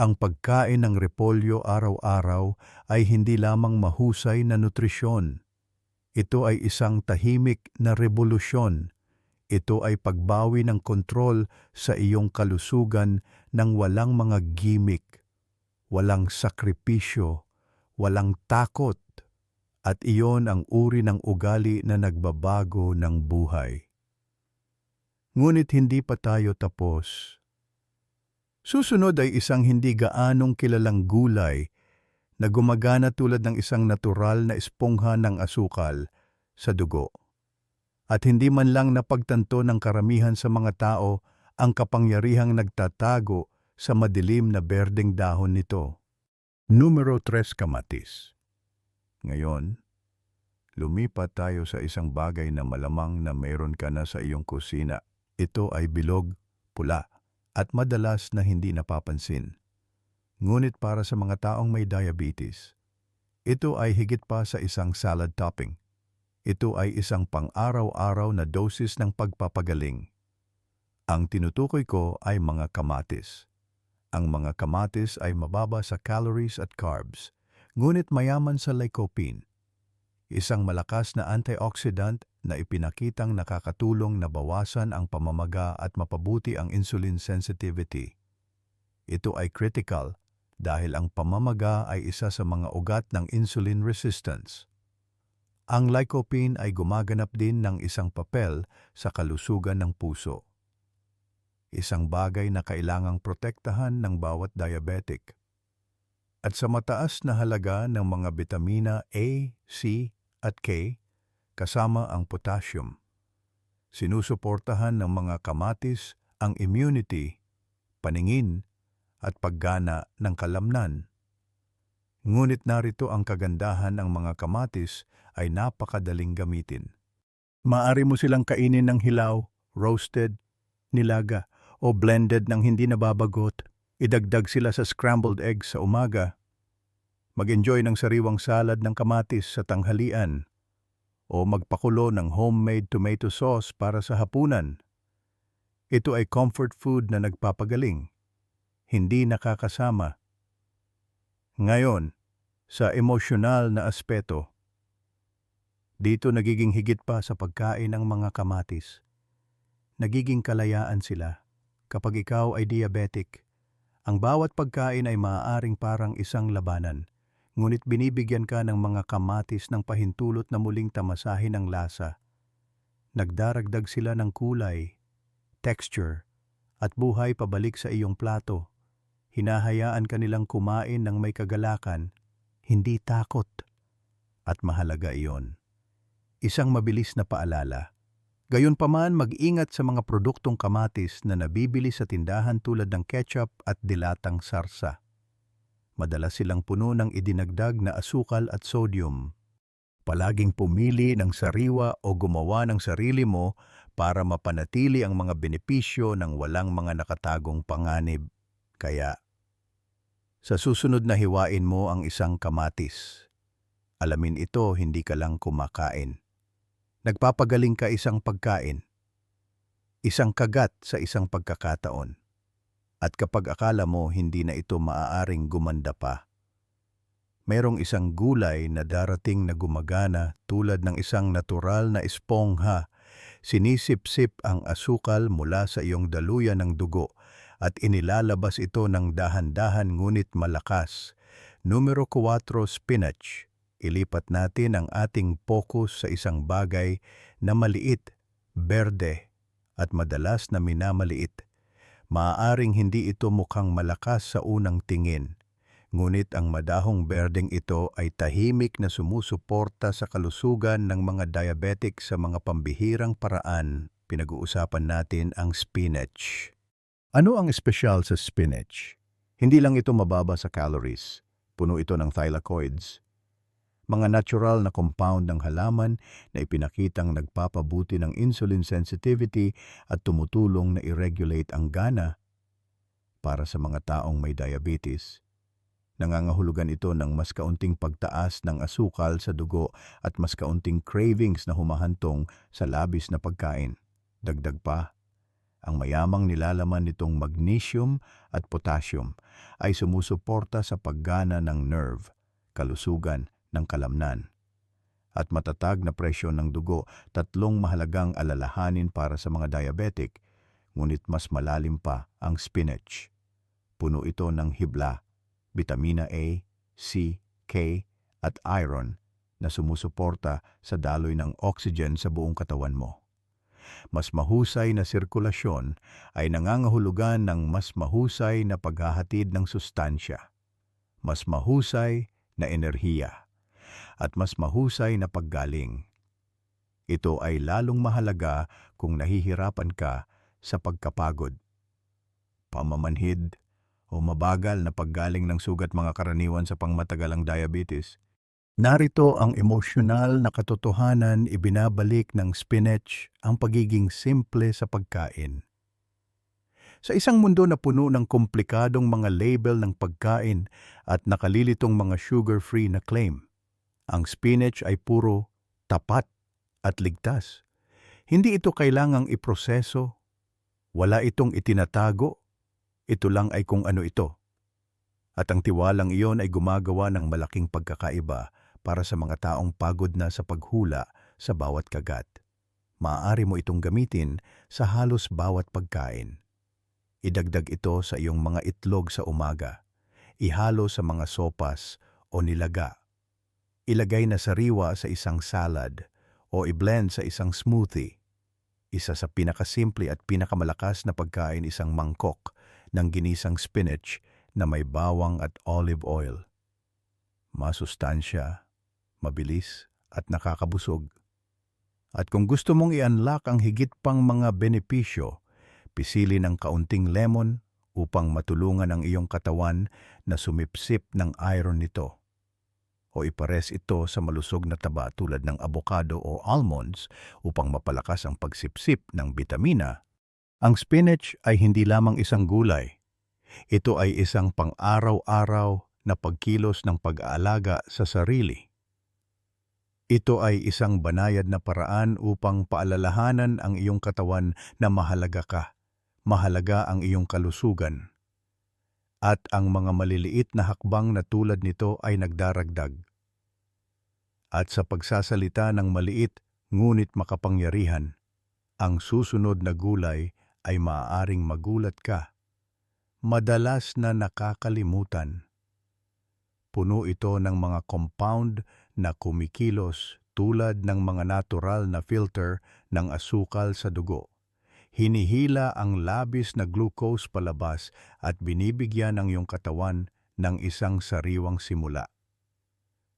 Ang pagkain ng repolyo araw-araw ay hindi lamang mahusay na nutrisyon. Ito ay isang tahimik na revolusyon. Ito ay pagbawi ng kontrol sa iyong kalusugan ng walang mga gimmick, walang sakripisyo, walang takot. At iyon ang uri ng ugali na nagbabago ng buhay. Ngunit hindi pa tayo tapos. Susunod ay isang hindi gaanong kilalang gulay na gumagana tulad ng isang natural na espongha ng asukal sa dugo. At hindi man lang napagtanto ng karamihan sa mga tao ang kapangyarihang nagtatago sa madilim na berdeng dahon nito. Numero 3, kamatis. Ngayon, lumipat tayo sa isang bagay na malamang na mayroon ka na sa iyong kusina. Ito ay bilog, pula, at madalas na hindi napapansin. Ngunit para sa mga taong may diabetes, ito ay higit pa sa isang salad topping. Ito ay isang pang-araw-araw na dosis ng pagpapagaling. Ang tinutukoy ko ay mga kamatis. Ang mga kamatis ay mababa sa calories at carbs, ngunit mayaman sa lycopene, isang malakas na antioxidant na ipinakitang nakakatulong na bawasan ang pamamaga at mapabuti ang insulin sensitivity. Ito ay critical dahil ang pamamaga ay isa sa mga ugat ng insulin resistance. Ang lycopene ay gumaganap din ng isang papel sa kalusugan ng puso. Isang bagay na kailangang protektahan ng bawat diabetic. At sa mataas na halaga ng mga bitamina A, C, at K, kasama ang potassium, sinusuportahan ng mga kamatis ang immunity, paningin, at paggana ng kalamnan. Ngunit narito ang kagandahan ng mga kamatis ay napakadaling gamitin. Maaari mo silang kainin ng hilaw, roasted, nilaga, o blended ng hindi nababagot. Idagdag sila sa scrambled eggs sa umaga. Mag-enjoy ng sariwang salad ng kamatis sa tanghalian. O magpakulo ng homemade tomato sauce para sa hapunan. Ito ay comfort food na nagpapagaling, hindi nakakasama. Ngayon, sa emosyonal na aspeto, dito nagiging higit pa sa pagkain ng mga kamatis. Nagiging kalayaan sila kapag ikaw ay diabetic Ang bawat pagkain ay maaaring parang isang labanan, ngunit binibigyan ka ng mga kamatis ng pahintulot na muling tamasahin ang lasa. Nagdaragdag sila ng kulay, texture, at buhay pabalik sa iyong plato. Hinahayaan ka nilang kumain ng may kagalakan, hindi takot. At mahalaga iyon. Isang mabilis na paalala. Gayunpaman, mag-ingat sa mga produktong kamatis na nabibili sa tindahan tulad ng ketchup at dilatang sarsa. Madalas silang puno ng idinagdag na asukal at sodium. Palaging pumili ng sariwa o gumawa ng sarili mo para mapanatili ang mga benepisyo ng walang mga nakatagong panganib. Kaya, sa susunod na hiwain mo ang isang kamatis. Alamin ito, hindi ka lang kumakain. Nagpapagaling ka isang pagkain, isang kagat sa isang pagkakataon. At kapag akala mo hindi na ito maaaring gumanda pa, merong isang gulay na darating na gumagana tulad ng isang natural na espongha. Sinisip-sip ang asukal mula sa iyong daluyan ng dugo at inilalabas ito ng dahan-dahan ngunit malakas. Numero 4, spinach. Ilipat natin ang ating focus sa isang bagay na maliit, berde, at madalas na minamaliit. Maaaring hindi ito mukhang malakas sa unang tingin, ngunit ang madahong berdeng ito ay tahimik na sumusuporta sa kalusugan ng mga diabetic sa mga pambihirang paraan. Pinag-uusapan natin ang spinach. Ano ang espesyal sa spinach? Hindi lang ito mababa sa calories. Puno ito ng thylakoids, mga natural na compound ng halaman na ipinakitang nagpapabuti ng insulin sensitivity at tumutulong na i-regulate ang gana para sa mga taong may diabetes. Nangangahulugan ito ng mas kaunting pagtaas ng asukal sa dugo at mas kaunting cravings na humahantong sa labis na pagkain. Dagdag pa, ang mayamang nilalaman nitong magnesium at potassium ay sumusuporta sa paggana ng nerve, kalusugan ng kalamnan, at matatag na presyon ng dugo, tatlong mahalagang alalahanin para sa mga diabetic, ngunit mas malalim pa ang spinach. Puno ito ng hibla, vitamina A, C, K, at iron na sumusuporta sa daloy ng oxygen sa buong katawan mo. Mas mahusay na sirkulasyon ay nangangahulugan ng mas mahusay na paghahatid ng sustansya, mas mahusay na enerhiya, at mas mahusay na paggaling. Ito ay lalong mahalaga kung nahihirapan ka sa pagkapagod, pamamanhid, o mabagal na paggaling ng sugat, mga karaniwan sa pangmatagalang diabetes. Narito ang emosyonal na katotohanan, ibinabalik ng spinach ang pagiging simple sa pagkain. Sa isang mundo na puno ng komplikadong mga label ng pagkain at nakalilitong mga sugar-free na claim, ang spinach ay puro, tapat at ligtas. Hindi ito kailangang iproseso. Wala itong itinatago. Ito lang ay kung ano ito. At ang tiwalang iyon ay gumagawa ng malaking pagkakaiba para sa mga taong pagod na sa paghula sa bawat kagat. Maaari mo itong gamitin sa halos bawat pagkain. Idagdag ito sa iyong mga itlog sa umaga. Ihalo sa mga sopas o nilaga. Ilagay na sariwa sa isang salad o i-blend sa isang smoothie. Isa sa pinakasimple at pinakamalakas na pagkain, isang mangkok ng ginisang spinach na may bawang at olive oil. Masustansya, mabilis at nakakabusog. At kung gusto mong i-unlock ang higit pang mga benepisyo, pisili ng kaunting lemon upang matulungan ang iyong katawan na sumipsip ng iron nito. O ipares ito sa malusog na taba tulad ng avocado o almonds upang mapalakas ang pagsipsip ng bitamina. Ang spinach ay hindi lamang isang gulay. Ito ay isang pang-araw-araw na pagkilos ng pag-aalaga sa sarili. Ito ay isang banayad na paraan upang paalalahanan ang iyong katawan na mahalaga ka, mahalaga ang iyong kalusugan. At ang mga maliliit na hakbang na tulad nito ay nagdaragdag. At sa pagsasalita ng maliit ngunit makapangyarihan, ang susunod na gulay ay maaaring magulat ka. madalas na nakakalimutan. Puno ito ng mga compound na kumikilos tulad ng mga natural na filter ng asukal sa dugo. Hinihila ang labis na glucose palabas at binibigyan ng iyong katawan ng isang sariwang simula.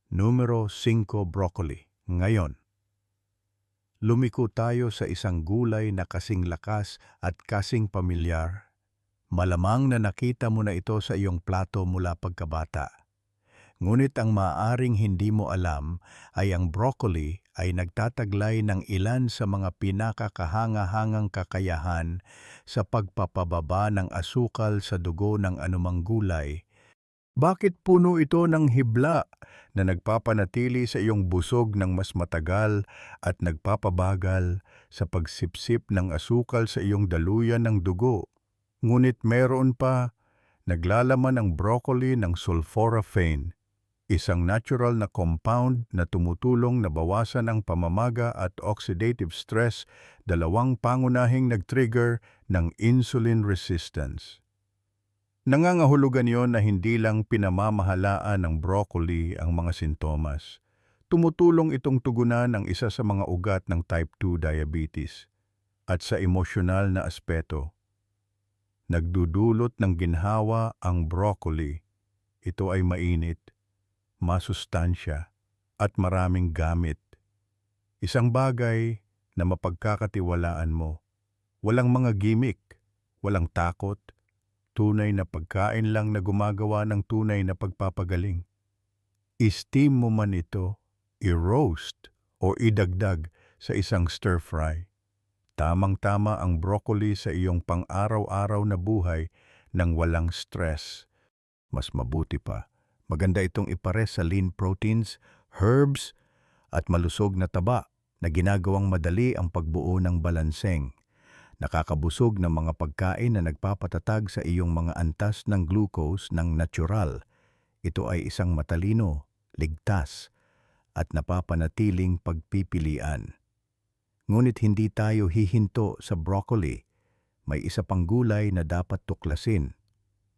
Numero 5, broccoli. Ngayon, lumiko tayo sa isang gulay na kasing lakas at kasing pamilyar. Malamang na nakita mo na ito sa iyong plato mula pagkabata. Ngunit ang maaaring hindi mo alam ay ang broccoli ay nagtataglay ng ilan sa mga pinakakahanga-hangang kakayahan sa pagpapababa ng asukal sa dugo ng anumang gulay. Bakit puno ito ng hibla na nagpapanatili sa iyong busog ng mas matagal at nagpapabagal sa pagsipsip ng asukal sa iyong daluyan ng dugo? Ngunit meron pa, naglalaman ang broccoli ng sulforaphane, isang natural na compound na tumutulong na bawasan ang pamamaga at oxidative stress, dalawang pangunahing nag-trigger ng insulin resistance. Nangangahulugan yon na hindi lang pinamamahalaan ng broccoli ang mga sintomas. Tumutulong itong tugunan ang isa sa mga ugat ng type 2 diabetes. At sa emosyonal na aspeto, nagdudulot ng ginhawa ang broccoli. Ito ay mainit, masustansya, at maraming gamit. Isang bagay na mapagkakatiwalaan mo. Walang mga gimmick, walang takot, tunay na pagkain lang na gumagawa ng tunay na pagpapagaling. I-steam mo man ito, i-roast, o idagdag sa isang stir-fry. Tamang-tama ang broccoli sa iyong pang-araw-araw na buhay nang walang stress. Mas mabuti pa, maganda itong ipares sa lean proteins, herbs, at malusog na taba na ginagawang madali ang pagbuo ng balanseng. Nakakabusog ng mga pagkain na nagpapatatag sa iyong mga antas ng glucose ng natural. Ito ay isang matalino, ligtas, at napapanatiling pagpipilian. Ngunit hindi tayo hihinto sa broccoli. May isa pang gulay na dapat tuklasin.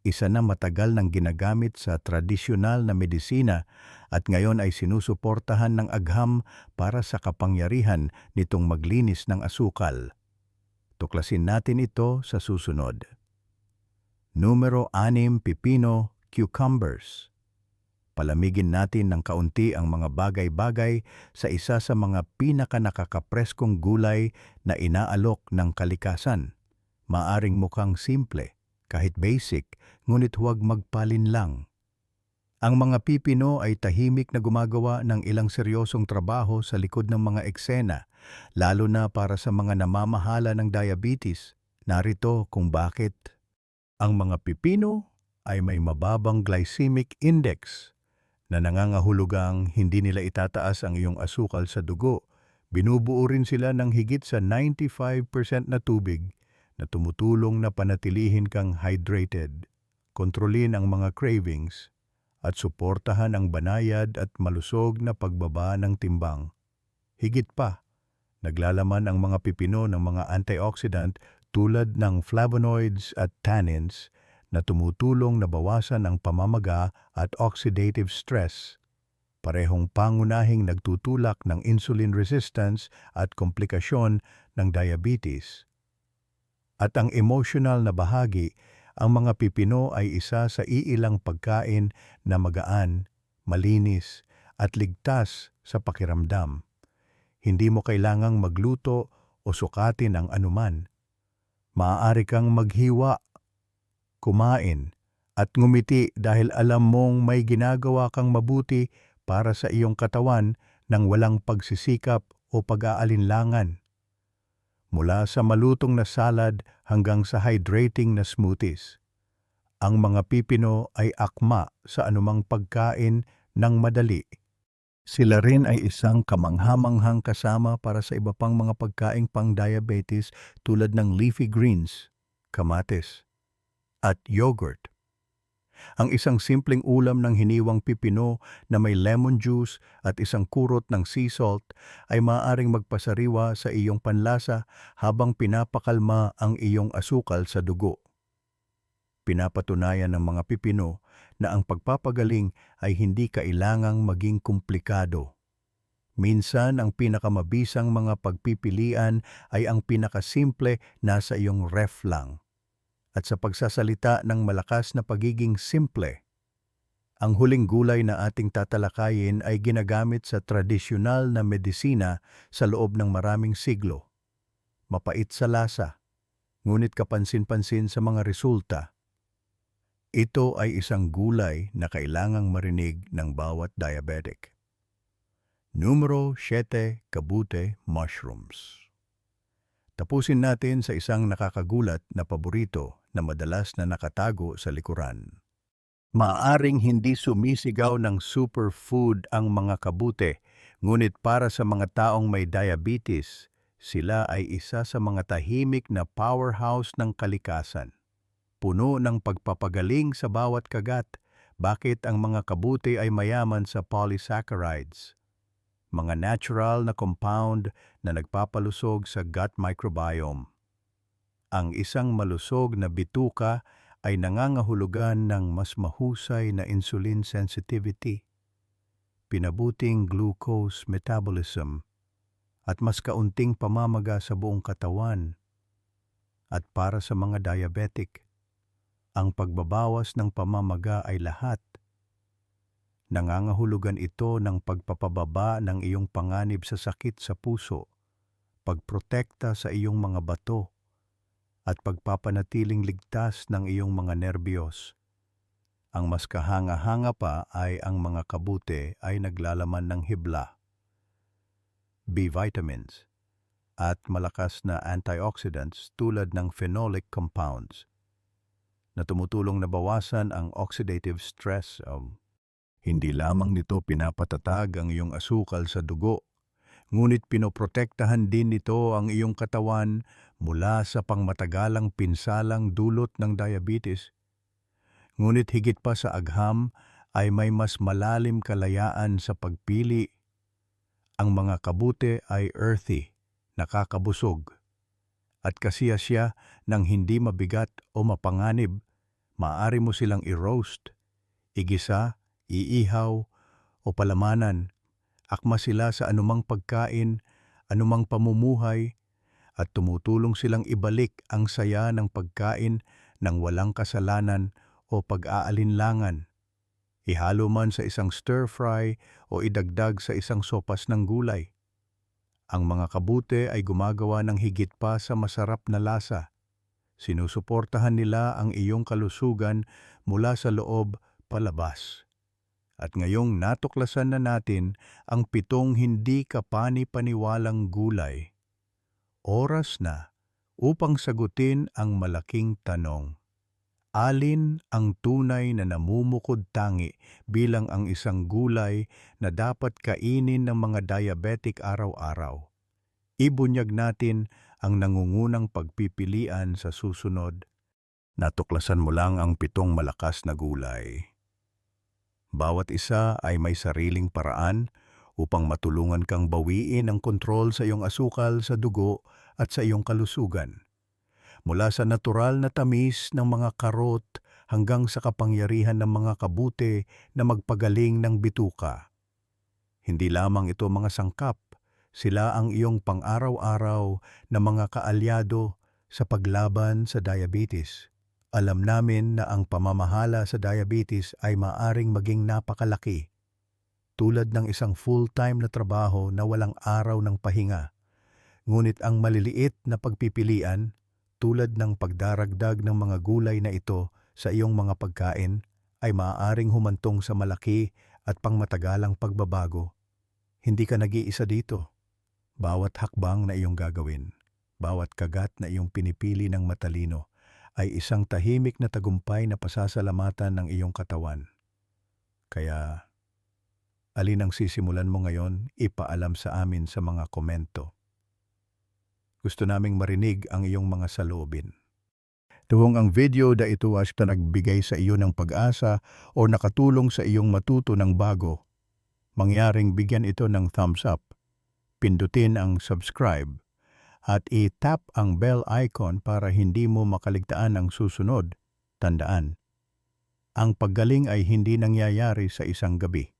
Isa na matagal nang ginagamit sa tradisyonal na medisina at ngayon ay sinusuportahan ng agham para sa kapangyarihan nitong maglinis ng asukal. Tuklasin natin ito sa susunod. Numero 6, pipino, cucumbers. Palamigin natin ng kaunti ang mga bagay-bagay sa isa sa mga pinakanakakapreskong gulay na inaalok ng kalikasan. Maaring mukhang simple, kahit basic, ngunit huwag magpalinlang. Ang mga pipino ay tahimik na gumagawa ng ilang seryosong trabaho sa likod ng mga eksena, lalo na para sa mga namamahala ng diabetes. Narito kung bakit. Ang mga pipino ay may mababang glycemic index na nangangahulugang hindi nila itataas ang iyong asukal sa dugo. Binubuo rin sila ng higit sa 95% na tubig na tumutulong na panatilihin kang hydrated, kontrolin ang mga cravings, at suportahan ang banayad at malusog na pagbaba ng timbang. Higit pa, naglalaman ang mga pipino ng mga antioxidant tulad ng flavonoids at tannins na tumutulong na bawasan ang pamamaga at oxidative stress, parehong pangunahing nagtutulak ng insulin resistance at komplikasyon ng diabetes. At ang emotional na bahagi, ang mga pipino ay isa sa iilang pagkain na magaan, malinis, at ligtas sa pakiramdam. Hindi mo kailangang magluto o sukatin ang anuman. Maaari kang maghiwa, kumain, at ngumiti dahil alam mong may ginagawa kang mabuti para sa iyong katawan nang walang pagsisikap o pag-aalinlangan. Mula sa malutong na salad hanggang sa hydrating na smoothies, ang mga pipino ay akma sa anumang pagkain ng madali. Sila rin ay isang kamanghamanghang kasama para sa iba pang mga pagkaing pang-diabetes tulad ng leafy greens, kamatis, at yogurt. Ang isang simpleng ulam ng hiniwang pipino na may lemon juice at isang kurot ng sea salt ay maaaring magpasariwa sa iyong panlasa habang pinapakalma ang iyong asukal sa dugo. Pinapatunayan ng mga pipino na ang pagpapagaling ay hindi kailangang maging komplikado. Minsan, ang pinakamabisang mga pagpipilian ay ang pinakasimple nasa iyong ref lang. At sa pagsasalita ng malakas na pagiging simple, ang huling gulay na ating tatalakayin ay ginagamit sa tradisyonal na medisina sa loob ng maraming siglo. Mapait sa lasa, ngunit kapansin-pansin sa mga resulta. Ito ay isang gulay na kailangang marinig ng bawat diabetic. Numero 7, kabute mushrooms. Tapusin natin sa isang nakakagulat na paborito na madalas na nakatago sa likuran. Maaring hindi sumisigaw ng superfood ang mga kabute, ngunit para sa mga taong may diabetes, sila ay isa sa mga tahimik na powerhouse ng kalikasan. Puno ng pagpapagaling sa bawat kagat. Bakit ang mga kabute ay mayaman sa polysaccharides? Mga natural na compound na nagpapalusog sa gut microbiome. Ang isang malusog na bituka ay nangangahulugan ng mas mahusay na insulin sensitivity, pinabuting glucose metabolism, at mas kaunting pamamaga sa buong katawan. At para sa mga diabetic, ang pagbabawas ng pamamaga ay lahat. Nangangahulugan ito ng pagpapababa ng iyong panganib sa sakit sa puso, pagprotekta sa iyong mga bato, at pagpapanatiling ligtas ng iyong mga nerbiyos. Ang mas kahanga-hanga pa ay ang mga kabute ay naglalaman ng hibla, B vitamins, at malakas na antioxidants tulad ng phenolic compounds na tumutulong na bawasan ang oxidative stress. Hindi lamang nito pinapatatag ang iyong asukal sa dugo, ngunit pinoprotektahan din nito ang iyong katawan mula sa pangmatagalang pinsalang dulot ng diabetes. Ngunit higit pa sa agham ay may mas malalim kalayaan sa pagpili. Ang mga kabute ay earthy, nakakabusog, at kasiyasya ng hindi mabigat o mapanganib. Maaari mo silang i-roast, igisa, iihaw, o palamanan. Akma sila sa anumang pagkain, anumang pamumuhay, at tumutulong silang ibalik ang saya ng pagkain ng walang kasalanan o pag-aalinlangan. Ihalo man sa isang stir-fry o idagdag sa isang sopas ng gulay. Ang mga kabute ay gumagawa ng higit pa sa masarap na lasa. Sinusuportahan nila ang iyong kalusugan mula sa loob palabas. At ngayong natuklasan na natin ang 7 hindi kapani-paniwalang gulay, oras na upang sagutin ang malaking tanong. Alin ang tunay na namumukod-tangi bilang ang isang gulay na dapat kainin ng mga diabetic araw-araw? Ibunyag natin ang nangungunang pagpipilian sa susunod. Natuklasan mo lang ang 7 malakas na gulay. Bawat isa ay may sariling paraan upang matulungan kang bawiin ang kontrol sa iyong asukal sa dugo at sa iyong kalusugan. Mula sa natural na tamis ng mga karot hanggang sa kapangyarihan ng mga kabute na magpagaling ng bituka. Hindi lamang ito mga sangkap, sila ang iyong pang-araw-araw na mga kaalyado sa paglaban sa diabetes. Alam namin na ang pamamahala sa diabetes ay maaring maging napakalaki, tulad ng isang full-time na trabaho na walang araw ng pahinga. Ngunit ang maliliit na pagpipilian, tulad ng pagdaragdag ng mga gulay na ito sa iyong mga pagkain, ay maaaring humantong sa malaki at pangmatagalang pagbabago. Hindi ka nag-iisa dito. Bawat hakbang na iyong gagawin, bawat kagat na iyong pinipili ng matalino, ay isang tahimik na tagumpay na pasasalamatan ng iyong katawan. Kaya, alin ang sisimulan mo ngayon, ipaalam sa amin sa mga komento. Gusto naming marinig ang iyong mga saloobin. Kung ang video na ito ay nagbigay sa iyo ng pag-asa o nakatulong sa iyong matuto ng bago, mangyaring bigyan ito ng thumbs up, pindutin ang subscribe, at i-tap ang bell icon para hindi mo makaligtaan ang susunod Tandaan, ang paggaling ay hindi nangyayari sa isang gabi.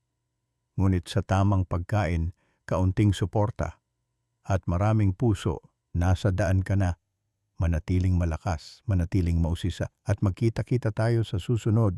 Ngunit sa tamang pagkain, kaunting suporta, at maraming puso, nasa daan ka na. Manatiling malakas, manatiling mausisa, at magkita-kita tayo sa susunod